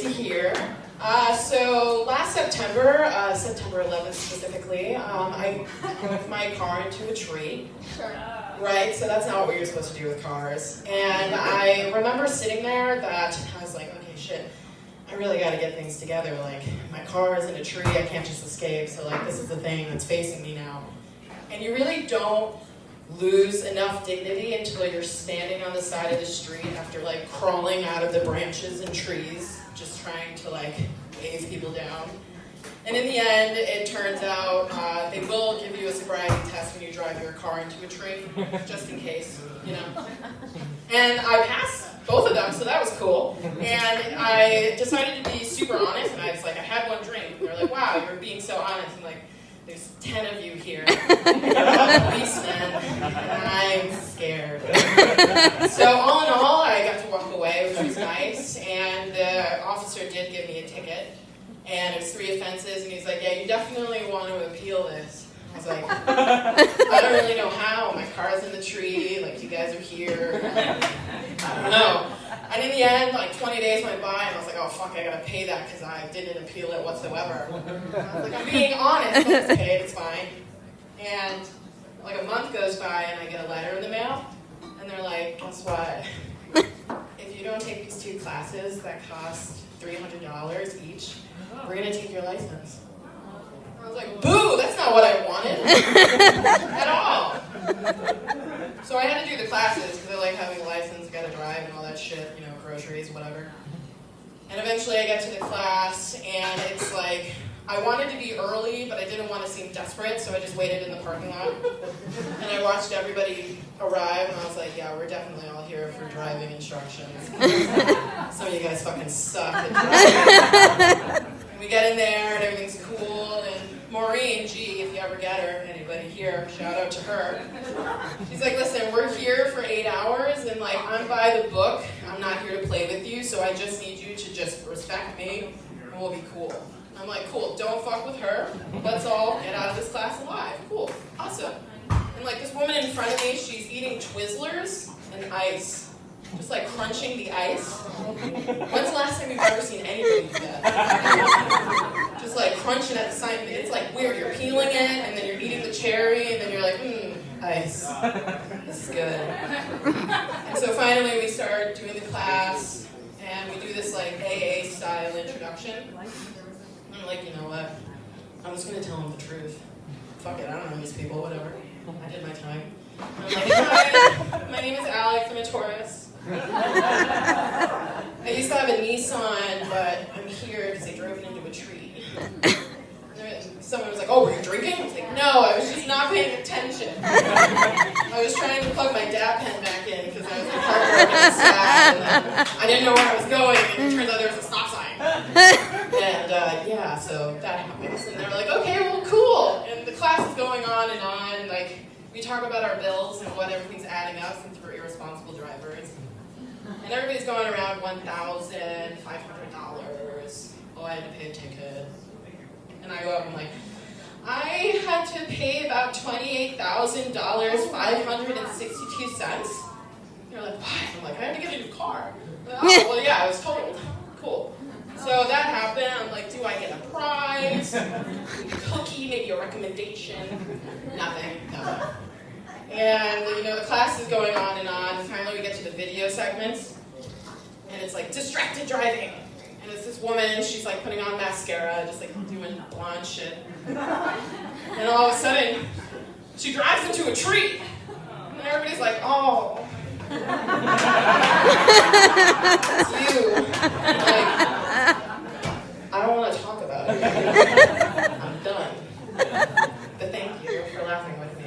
To hear. So last September, September 11th specifically, I drove my car into a tree. Right, so that's not what you're supposed to do with cars. And I remember sitting there that I was like, okay, shit, I really got to get things together. Like, my car is in a tree, I can't just escape. So like, this is the thing that's facing me now. And you really don't lose enough dignity until you're standing on the side of the street after like crawling out of the branches and trees, just trying to like wave people down. And in the end, it turns out they will give you a sobriety test when you drive your car into a tree, just in case, you know. And I passed both of them, so that was cool. And I decided to be super honest, and I was like, I had one drink. And they're like, wow, you're being so honest. And like, there's 10 of you here. You're all policemen, and I'm scared. So all in all, I got to walk away, which was nice. And the officer did give me a ticket. And it was 3 offenses, and he's like, yeah, you definitely want to appeal this. I was like, I don't really know how. My car's in the tree, like, you guys are here. I don't know. And in the end, like, 20 days went by, and I was like, oh, fuck, I gotta pay that because I didn't appeal it whatsoever. I was like, I'm being honest, but it's paid, it's fine. And, like, a month goes by, and I get a letter in the mail, and they're like, guess what? If you don't take these 2 classes that cost $300 each, we're going to take your license. I was like, boo, that's not what I wanted at all. So I had to do the classes because I like having a license, got to drive and all that shit, you know, groceries, whatever. And eventually I get to the class and it's like, I wanted to be early, but I didn't want to seem desperate, so I just waited in the parking lot. And I watched everybody arrive, and I was like, yeah, we're definitely all here for driving instructions. Some of you guys fucking suck at driving. And we get in there, and everything's cool, and Maureen, G, if you ever get her, anybody here, shout out to her. She's like, listen, we're here for 8 hours, and like, I'm by the book. I'm not here to play with you, so I just need you to just respect me, and we'll be cool. I'm like, cool, don't fuck with her. Let's all get out of this class alive. Cool, awesome. And like this woman in front of me, she's eating Twizzlers and ice. Just like crunching the ice. When's the last time you've ever seen anybody do that? Just like crunching at the side. It's like weird, you're peeling it and then you're eating the cherry and then you're like, ice. This is good. And so finally we start doing the class and we do this like AA style introduction. I'm like, you know what? I'm just going to tell them the truth. Fuck it, I don't know these people, whatever. I did my time. I'm like, hi, my name is Alex, I'm a Taurus. I used to have a Nissan, but I'm here because I drove it into a tree. Someone was like, oh, were you drinking? I was like, no, I was just not paying attention. I was trying to plug my dab pen back in because I was like heartbroken and sad, and I didn't know where I was going, and it turns out there was a stop sign. And yeah, so that happens. And they were like, okay, well, cool. And the class is going on, and like, we talk about our bills and what everything's adding up since we're irresponsible drivers. And everybody's going around $1,500. Oh, I had to pay a ticket. And I go up and I'm like, I had to pay about $28,000, 562 cents. They're like, what? I'm like, I had to get a new car. Like, oh, well, yeah, I was told. Cool. So that happened. I'm like, do I get a prize? A cookie, maybe a recommendation? Nothing. And, you know, the class is going on. And finally we get to the video segments. And it's like, distracted driving. And it's this woman, she's like putting on mascara, just like doing blonde shit. And all of a sudden, she drives into a tree. And everybody's like, oh. It's you. Like, I don't want to talk about it. I'm done. But thank you for laughing with me.